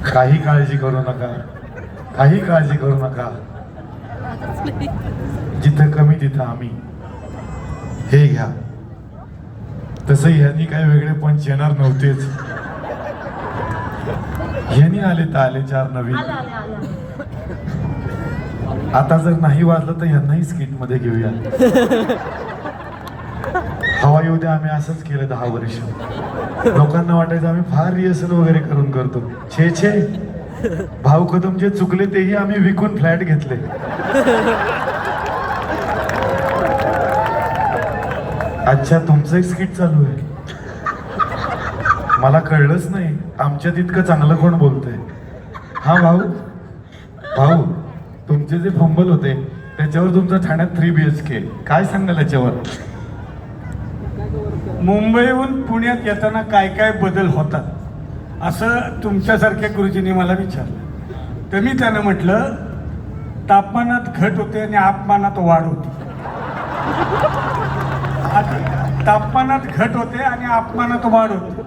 काही काळजी करू नका, काही काळजी करू नका. जिथं कमी तिथं आम्ही. हे घ्या. तसं ह्यांनी काही वेगळे पंच येणार नव्हतेच. ह्यांनी आले तर आले 4 नवीन. आता जर नाही वाजलं तर ह्यांनाही स्किट मध्ये घेऊया. हवा येऊ द्या. आम्ही असंच केलं 10 वर्ष. लोकांना वाटायचं आम्ही फार रिहर्सल वगैरे करून करतो. छे छे, भाऊ कदम जे चुकले तेही आम्ही विकून फ्लॅट घेतले. अच्छा, तुमचं एक स्किट चालू आहे. मला कळलंच नाही. आमच्यात इतकं चांगलं कोण बोलतंय? हा भाऊ, भाऊ तुमचे जे फंबल होते त्याच्यावर तुमचा ठाण्यात 3 BHK. काय सांगाल याच्यावर? मुंबईहून पुण्यात येताना काय काय बदल होतात असं तुमच्यासारख्या गुरुजींनी मला विचारलं. तर मी त्यांना म्हटलं, तापमानात घट होते आणि आपमानात वाढ होती. तापमानात घट होते आणि आपमानात वाढ होते.